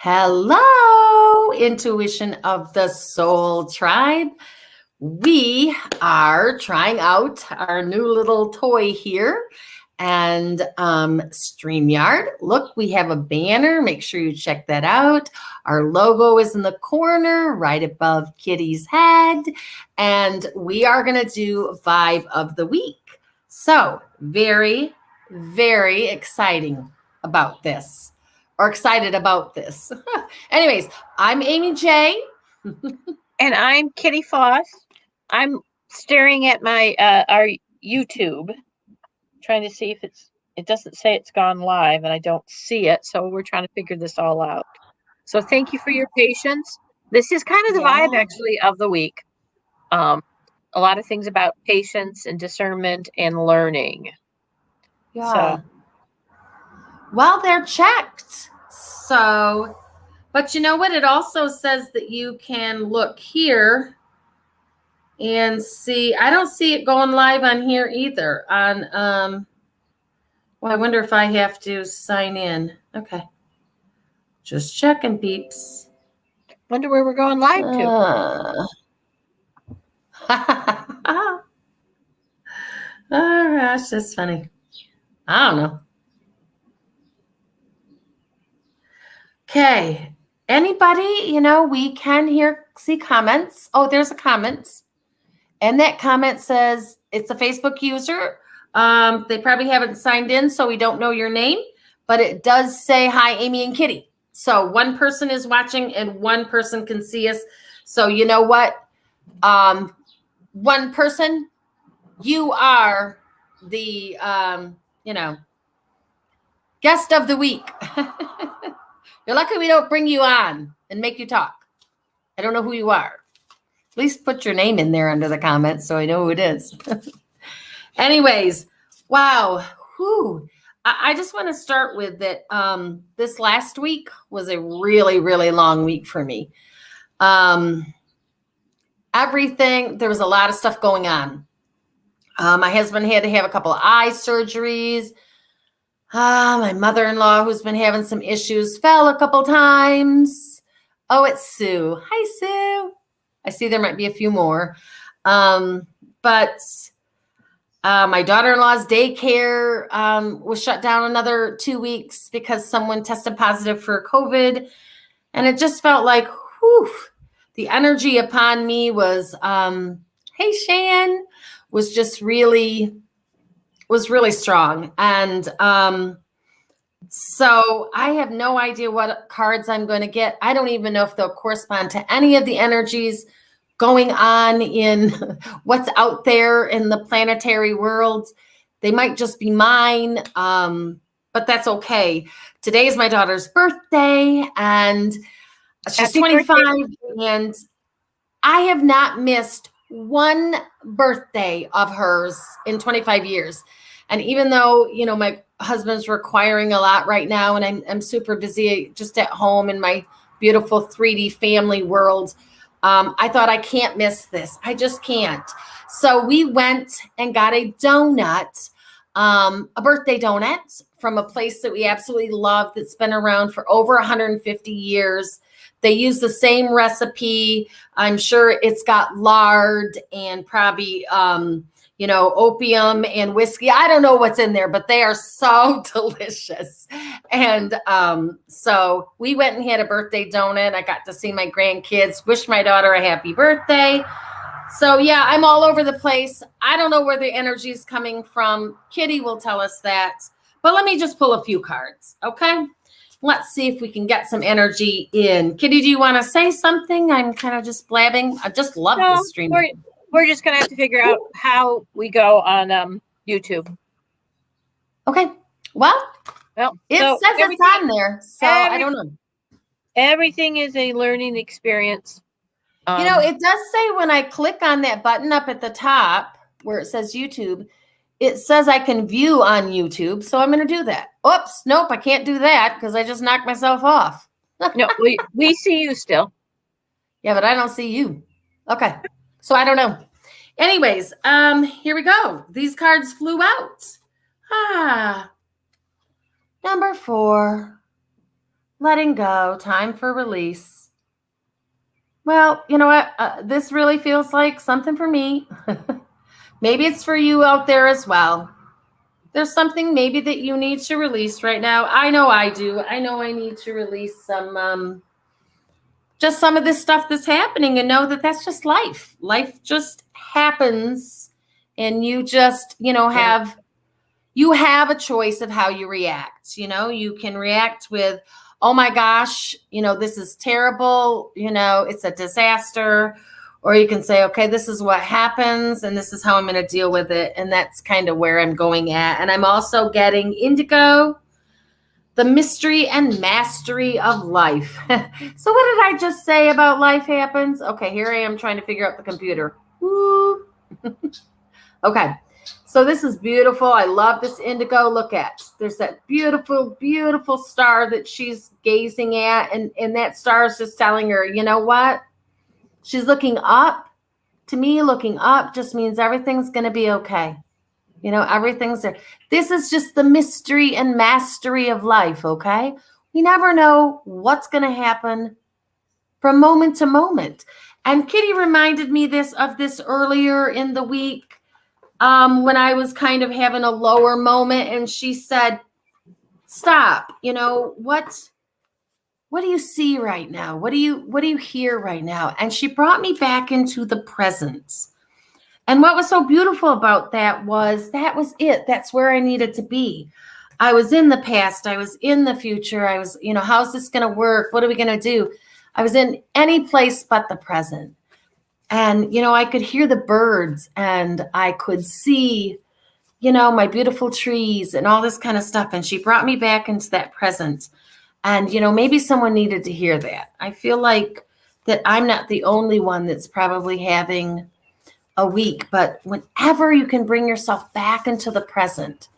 Hello, Intuition of the Soul Tribe. We are trying out our new little toy here and StreamYard. Look, we have a banner. Make sure you check that out. Our logo is in the corner right above Kitty's head. And we are going to do Vibe of the Week. So very, very exciting about this. Or excited about this. Anyways, I'm Amy J. And I'm Kitty Foss. I'm staring at my our YouTube, trying to see if it doesn't say it's gone live, and I don't see it. So we're trying to figure this all out. So thank you for your patience. This is kind of the vibe actually of the week. A lot of things about patience and discernment and learning. Yeah. So. Well, they're checked. So, but you know what? It also says that you can look here and see. I don't see it going live on here either. On well, I wonder if I have to sign in. Okay. Just checking, peeps. Wonder where we're going live to. Oh gosh, that's funny. I don't know. Okay. Anybody, we can see comments. Oh, there's a comment. And that comment says it's a Facebook user. They probably haven't signed in, so we don't know your name. But it does say, hi, Amy and Kitty. So one person is watching and one person can see us. So you know what? One person, you are the, guest of the week. You're lucky we don't bring you on and make you talk. I don't know who you are. At least put your name in there under the comments so I know who it is. Anyways, wow. Whew. I just want to start with that. This last week was a really, really long week for me. Everything, there was a lot of stuff going on. My husband had to have a couple of eye surgeries. My mother-in-law, who's been having some issues, fell a couple times. Oh, it's Sue. Hi, Sue. I see there might be a few more. But my daughter-in-law's daycare was shut down another 2 weeks because someone tested positive for COVID. And it just felt like, whew, the energy upon me was, hey, Shan, was just really strong. And so I have no idea what cards I'm going to get. I don't even know if they'll correspond to any of the energies going on in what's out there in the planetary world. They might just be mine, but that's okay. Today is my daughter's birthday, and she's 25, and I have not missed one birthday of hers in 25 years. And even though, my husband's requiring a lot right now, and I'm super busy just at home in my beautiful 3D family world, I thought I can't miss this. I just can't. So we went and got a donut, a birthday donut from a place that we absolutely love that's been around for over 150 years. They use the same recipe. I'm sure it's got lard and probably, opium and whiskey. I don't know what's in there, but they are so delicious. And so we went and had a birthday donut. I got to see my grandkids, wish my daughter a happy birthday. So yeah, I'm all over the place. I don't know where the energy is coming from. Kitty will tell us that. But let me just pull a few cards, okay? Let's see if we can get some energy in. Kitty, do you want to say something? I'm kind of just blabbing. I just love this stream. We're just going to have to figure out how we go on YouTube. Okay. Well, it says it's on there, so I don't know. Everything is a learning experience. It does say when I click on that button up at the top where it says YouTube, it says I can view on YouTube, so I'm going to do that. Oops, nope, I can't do that because I just knocked myself off. No, we see you still. Yeah, but I don't see you. Okay, so I don't know. Anyways, here we go. These cards flew out. Number 4, letting go, time for release. Well, you know what? This really feels like something for me. Maybe it's for you out there as well. There's something maybe that you need to release right now. I know I do. I know I need to release some just some of this stuff that's happening and know that that's just life. Life just happens and you just, you have a choice of how you react. You can react with, oh my gosh, this is terrible, it's a disaster. Or you can say, okay, this is what happens and this is how I'm going to deal with it. And that's kind of where I'm going at. And I'm also getting indigo, the mystery and mastery of life. So what did I just say about life happens? Okay, here I am trying to figure out the computer. Woo. Okay, so this is beautiful. I love this indigo. Look at, there's that beautiful, beautiful star that she's gazing at. And that star is just telling her, you know what? She's looking up. To me, looking up just means everything's going to be okay. Everything's there. This is just the mystery and mastery of life, okay? We never know what's going to happen from moment to moment. And Kitty reminded me of this earlier in the week when I was kind of having a lower moment, and she said, stop, what do you see right now? What do you hear right now? And she brought me back into the present. And what was so beautiful about that was it. That's where I needed to be. I was in the past. I was in the future. I was, how's this going to work? What are we going to do? I was in any place but the present. And, I could hear the birds and I could see, my beautiful trees and all this kind of stuff. And she brought me back into that present. And, maybe someone needed to hear that. I feel like that I'm not the only one that's probably having a week, but whenever you can bring yourself back into the present,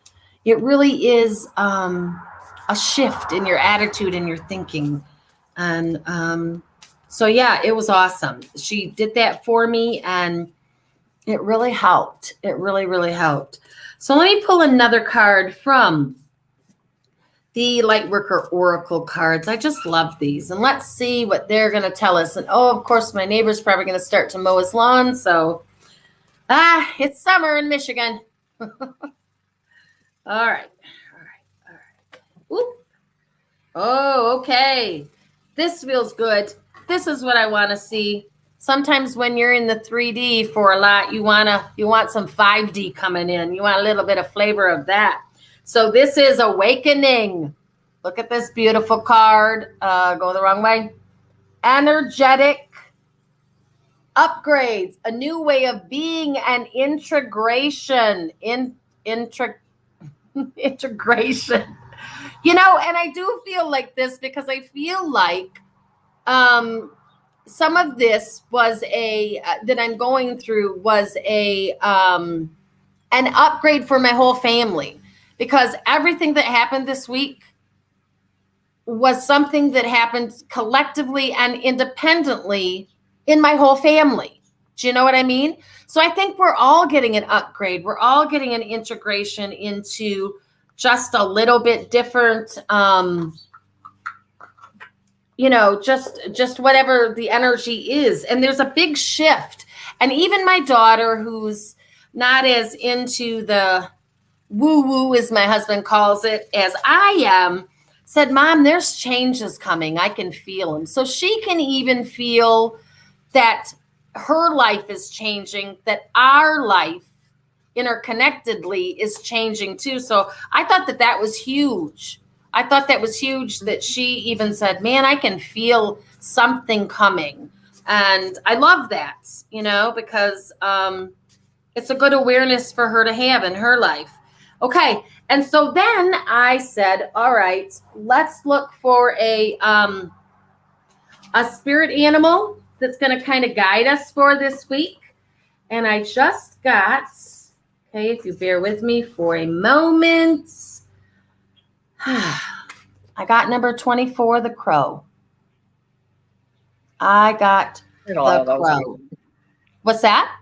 it really is a shift in your attitude and your thinking. And so, yeah, it was awesome. She did that for me and it really helped. It really, really helped. So let me pull another card from the Lightworker Oracle cards. I just love these. And let's see what they're going to tell us. And, of course, my neighbor's probably going to start to mow his lawn. So, it's summer in Michigan. All right. Oop. Oh, okay. This feels good. This is what I want to see. Sometimes when you're in the 3D for a lot, you want some 5D coming in. You want a little bit of flavor of that. So this is Awakening. Look at this beautiful card. Go the wrong way. Energetic upgrades, a new way of being and integration. Integration. And I do feel like this because I feel like some of this was that I'm going through was an upgrade for my whole family. Because everything that happened this week was something that happened collectively and independently in my whole family. Do you know what I mean? So I think we're all getting an upgrade. We're all getting an integration into just a little bit different, just whatever the energy is. And there's a big shift. And even my daughter, who's not as into the woo-woo, as my husband calls it, as I am, said, Mom, there's changes coming. I can feel them. So she can even feel that her life is changing, that our life interconnectedly is changing too. So I thought that was huge. I thought that was huge that she even said, man, I can feel something coming. And I love that, because it's a good awareness for her to have in her life. Okay. And so then I said, all right, let's look for a spirit animal that's going to kind of guide us for this week. And I just got, okay, if you bear with me for a moment, I got number 24, the crow. I got the crow. What's that?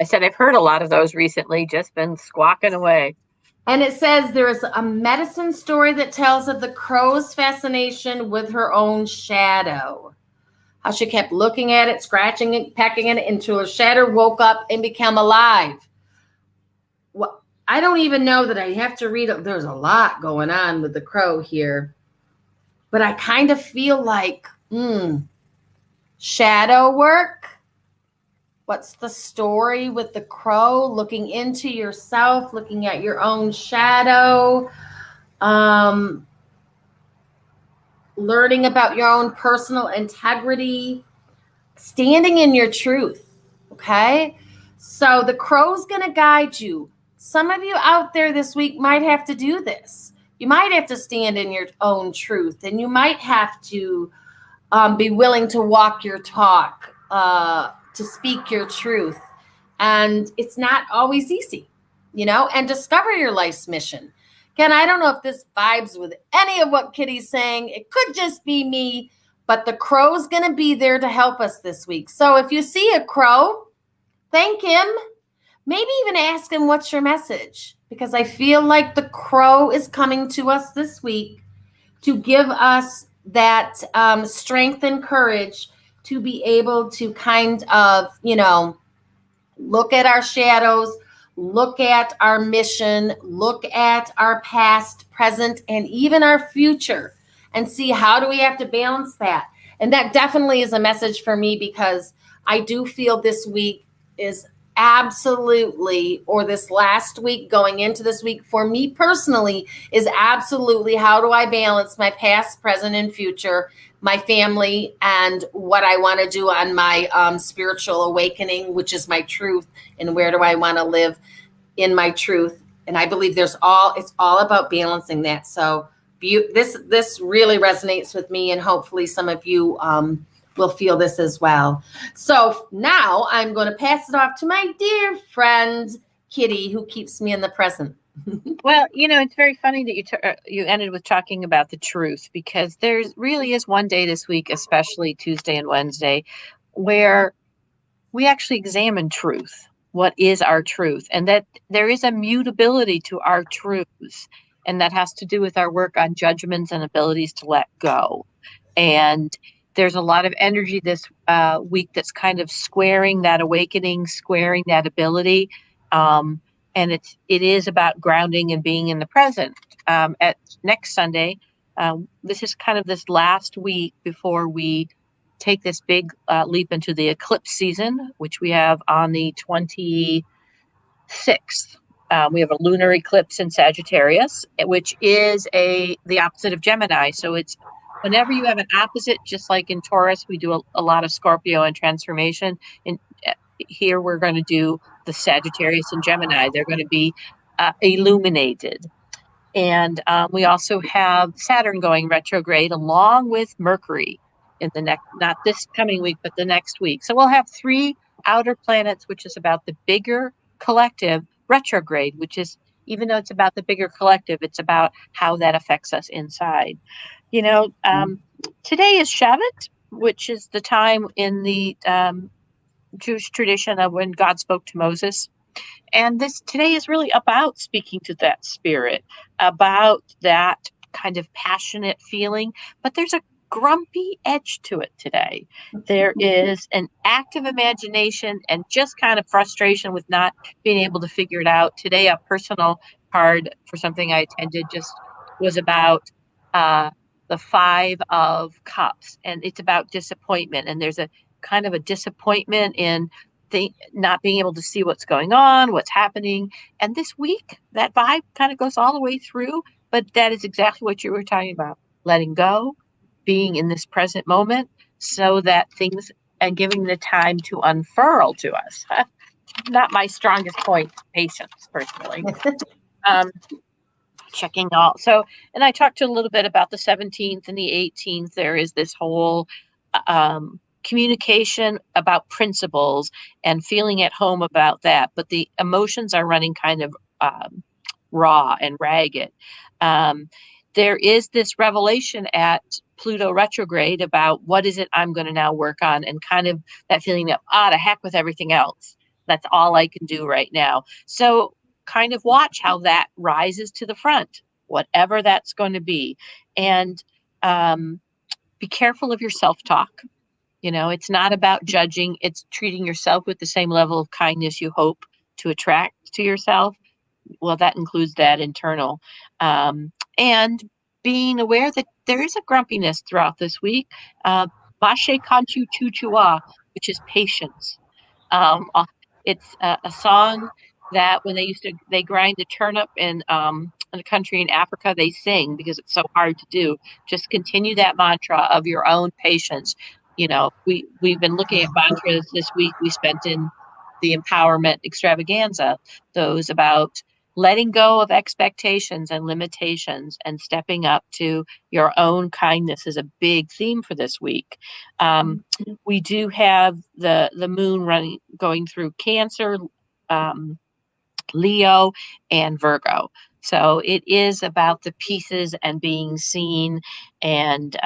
I said, I've heard a lot of those recently, just been squawking away. And it says there is a medicine story that tells of the crow's fascination with her own shadow. How she kept looking at it, scratching it, pecking at it until her shadow woke up and became alive. Well, I don't even know that I have to read it. There's a lot going on with the crow here. But I kind of feel like, shadow work. What's the story with the crow? Looking into yourself, looking at your own shadow, learning about your own personal integrity, standing in your truth. Okay. So the crow's going to guide you. Some of you out there this week might have to do this. You might have to stand in your own truth, and you might have to be willing to walk your talk, to speak your truth. And it's not always easy, and discover your life's mission. Again, I don't know if this vibes with any of what Kitty's saying. It could just be me, but the crow's going to be there to help us this week. So if you see a crow, thank him. Maybe even ask him, what's your message? Because I feel like the crow is coming to us this week to give us that strength and courage to be able to kind of, look at our shadows, look at our mission, look at our past, present, and even our future, and see how do we have to balance that. And that definitely is a message for me, because I do feel this week is absolutely, or this last week going into this week for me personally, is absolutely how do I balance my past, present, and future, my family, and what I want to do on my spiritual awakening, which is my truth, and where do I want to live in my truth. And I believe it's all about balancing that. So this really resonates with me, and hopefully some of you will feel this as well. So now I'm going to pass it off to my dear friend Kitty, who keeps me in the present. Well, it's very funny that you ended with talking about the truth, because there really is one day this week, especially Tuesday and Wednesday, where we actually examine truth. What is our truth? And that there is a mutability to our truths. And that has to do with our work on judgments and abilities to let go. And there's a lot of energy this week that's kind of squaring that awakening, squaring that ability. And it is about grounding and being in the present. At next Sunday, this is kind of this last week before we take this big leap into the eclipse season, which we have on the 26th. We have a lunar eclipse in Sagittarius, which is the opposite of Gemini. So it's whenever you have an opposite, just like in Taurus, we do a lot of Scorpio and transformation. And here we're going to do the Sagittarius and Gemini. They're going to be illuminated. And we also have Saturn going retrograde along with Mercury in the next, not this coming week, but the next week. So we'll have 3 outer planets, which is about the bigger collective, retrograde, which is, even though it's about the bigger collective, it's about how that affects us inside. Today is Shabbat, which is the time in the Jewish tradition of when God spoke to Moses. And today is really about speaking to that spirit, about that kind of passionate feeling. But there's a grumpy edge to it today. There is an active imagination and just kind of frustration with not being able to figure it out. Today, a personal card for something I attended just was about the 5 of Cups, and it's about disappointment. And there's a kind of a disappointment in not being able to see what's going on, what's happening. And this week, that vibe kind of goes all the way through, but that is exactly what you were talking about. Letting go, being in this present moment so that things, and giving the time to unfurl to us. Not my strongest point, patience, personally. Checking all. So, and I talked a little bit about the 17th and the 18th. There is this whole communication about principles and feeling at home about that. But the emotions are running kind of raw and ragged. There is this revelation at Pluto retrograde about what is it I'm going to now work on, and kind of that feeling that, to heck with everything else. That's all I can do right now. So kind of watch how that rises to the front, whatever that's going to be. And be careful of your self-talk. It's not about judging. It's treating yourself with the same level of kindness you hope to attract to yourself. Well, that includes that internal. And being aware that there is a grumpiness throughout this week. Mashe Kanchu Chuchua, which is patience. It's a song that when they grind a turnip in a country in Africa, they sing because it's so hard to do. Just continue that mantra of your own patience. We've been looking at mantras this week. We spent in the empowerment extravaganza, those about letting go of expectations and limitations and stepping up to your own kindness is a big theme for this week. We do have the moon going through Cancer, Leo, and Virgo. So it is about the pieces and being seen and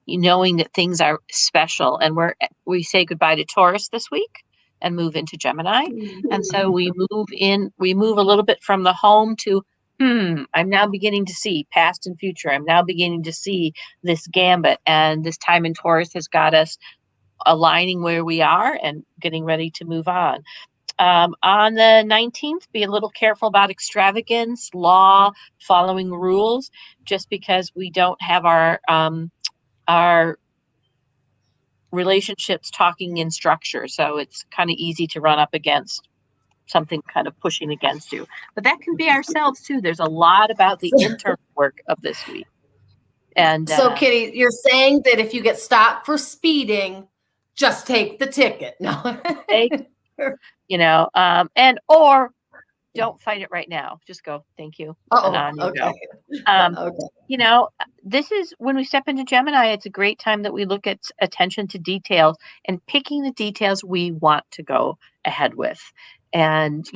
knowing that things are special. And we say goodbye to Taurus this week and move into Gemini. And so we move a little bit from the home to, I'm now beginning to see past and future. I'm now beginning to see this gambit. And this time in Taurus has got us aligning where we are and getting ready to move on. On the 19th, be a little careful about extravagance, law, following rules, just because we don't have our relationships talking in structure. So it's kind of easy to run up against something kind of pushing against you. But that can be ourselves too. There's a lot about the internal work of this week. And so Kitty, you're saying that if you get stopped for speeding, just take the ticket. No. Or don't fight it right now. Just go, thank you. And on you go. Okay. This is when we step into Gemini, it's a great time that we look at attention to details and picking the details we want to go ahead with. And,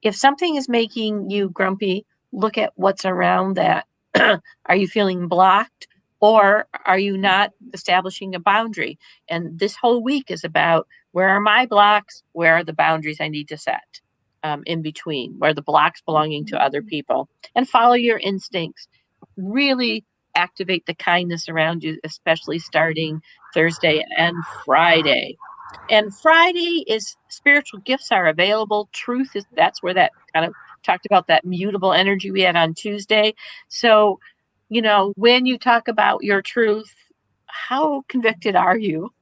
if something is making you grumpy, look at what's around that. Are you feeling blocked, or are you not establishing a boundary? And this whole week is about, where are my blocks? Where are the boundaries I need to set in between? Where are the blocks belonging to other people? And follow your instincts. Really activate the kindness around you, especially starting Thursday and Friday. And Friday is spiritual gifts are available. Truth is, that's where that kind of talked about that mutable energy we had on Tuesday. So, when you talk about your truth, how convicted are you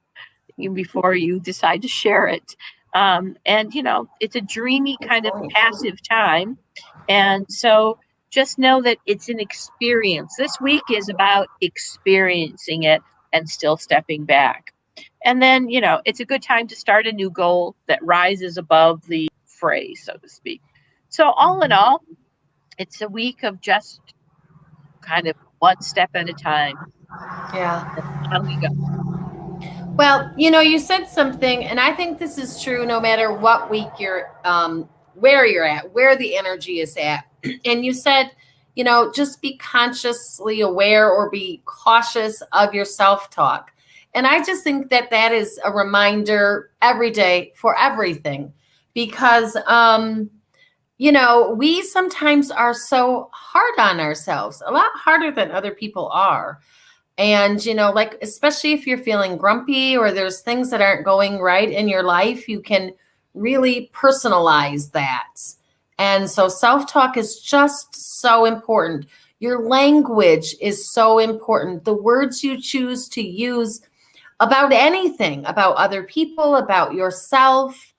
before you decide to share it? And it's a dreamy kind of passive time. And so just know that it's an experience. This week is about experiencing it and still stepping back. And then, it's a good time to start a new goal that rises above the fray, so to speak. So all in all, it's a week of just kind of one step at a time. Yeah. On we go. Well, you said something, and I think this is true no matter what week you're, where you're at, where the energy is at. And you said, just be consciously aware or be cautious of your self-talk. And I just think that is a reminder every day for everything, because, we sometimes are so hard on ourselves, a lot harder than other people are. And, especially if you're feeling grumpy or there's things that aren't going right in your life, you can really personalize that. And so self-talk is just so important. Your language is so important. The words you choose to use about anything, about other people, about yourself,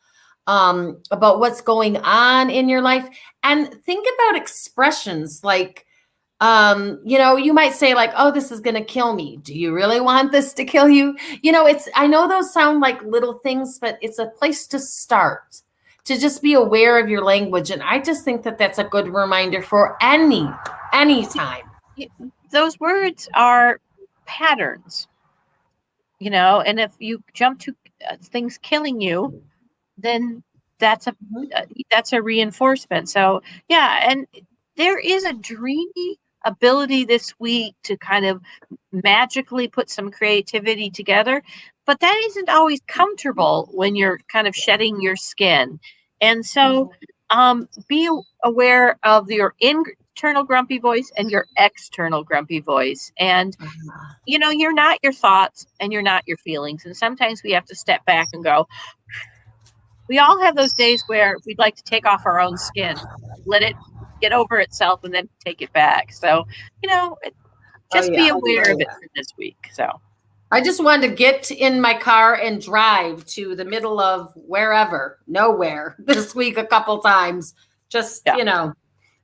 about what's going on in your life. And think about expressions like, you might say like, oh, this is going to kill me. Do you really want this to kill you? I know those sound like little things, but it's a place to start, to just be aware of your language. And I just think that that's a good reminder for any time. Those words are patterns, and if you jump to things killing you, then that's a reinforcement. So yeah. And there is a dreamy ability this week to kind of magically put some creativity together, but that isn't always comfortable when you're kind of shedding your skin. And so be aware of your internal grumpy voice and your external grumpy voice. And, you're not your thoughts and you're not your feelings. And sometimes we have to step back and go, we all have those days where we'd like to take off our own skin, let it get over itself and then take it back. So, just be aware of it for this week. So I just wanted to get in my car and drive to the middle of nowhere this week a couple times. Just,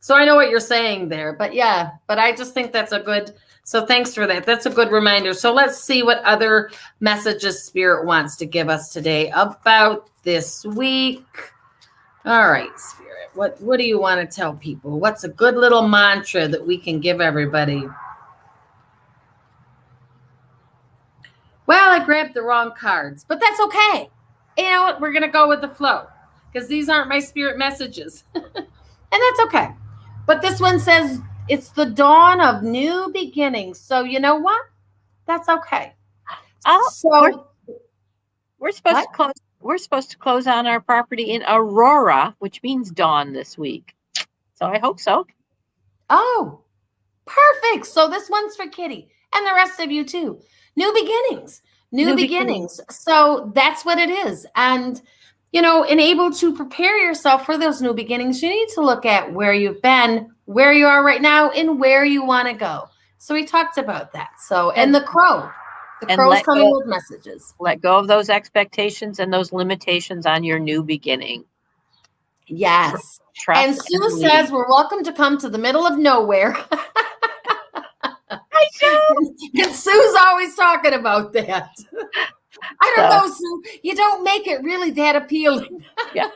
so I know what you're saying there. But I just think that's so thanks for that. That's a good reminder. So let's see what other messages Spirit wants to give us today about this week. All right, Spirit, what do you want to tell people? What's a good little mantra that we can give everybody? Well, I grabbed the wrong cards, but that's okay. You know what? We're going to go with the flow because these aren't my Spirit messages. And that's okay. But this one says it's the dawn of new beginnings. So you know what? That's okay. So we're supposed to close. We're supposed to close on our property in Aurora, which means dawn this week. So I hope so. Oh, perfect. So this one's for Kitty and the rest of you too. New beginnings, new beginnings. So that's what it is. And, and able to prepare yourself for those new beginnings, you need to look at where you've been, where you are right now, and where you want to go. So we talked about that. So, and the crow's coming with messages. Let go of those expectations and those limitations on your new beginning. Yes. Trust and Sue says we're welcome to come to the middle of nowhere. Hi, Sue. And Sue's always talking about that. I don't know, Sue. You don't make it really that appealing. Yeah.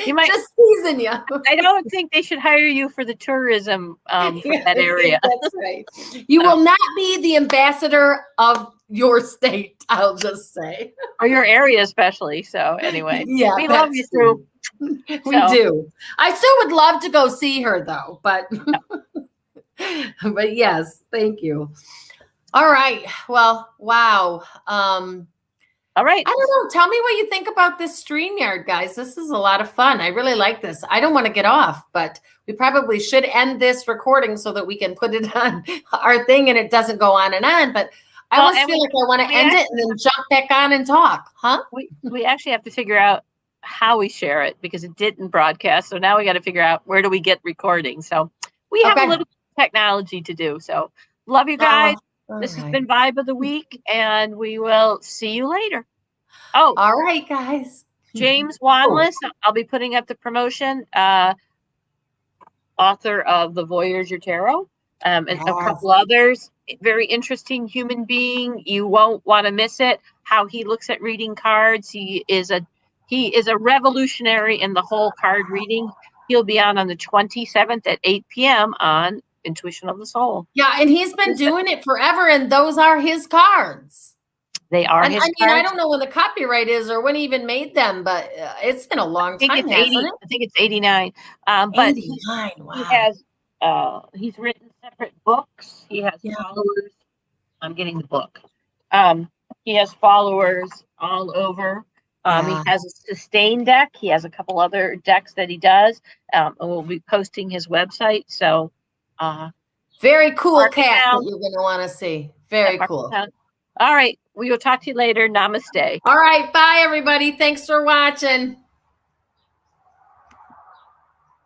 You might just teasing you. I don't think they should hire you for the tourism for that area. That's right. You will not be the ambassador of your state, I'll just say. Or your area especially. So anyway. Yeah. We love you, Sue. We do. I still would love to go see her though, but but yes, thank you. All right. Well, wow. All right. I don't know. Tell me what you think about this StreamYard, guys. This is a lot of fun. I really like this. I don't want to get off, but we probably should end this recording so that we can put it on our thing and it doesn't go on and on. But I almost feel like I want to end it and then jump back on and talk. Huh? We actually have to figure out how we share it because it didn't broadcast. So now we got to figure out where do we get recording. So we have a little technology to do. So love you guys. This has been Vibe of the Week, and we will see you later. Oh, all right, guys. James Wanless, I'll be putting up the promotion, author of The Voyager Tarot, and a couple others. Very interesting human being. You won't want to miss it. How he looks at reading cards. He is a revolutionary in the whole card reading. He'll be on the 27th at 8 p.m. on Intuition of the Soul. Yeah, and he's been doing it forever, and those are his cards. They are his cards. I don't know when the copyright is or when he even made them, but it's been a long time. I think it's 89. But 89, wow. He has he's written separate books. He has followers. I'm getting the book. He has followers all over. He has a sustain deck. He has a couple other decks that he does. And we'll be posting his website. So very cool cat that you're going to want to see. Very cool. All right. We will talk to you later. Namaste. All right. Bye, everybody. Thanks for watching.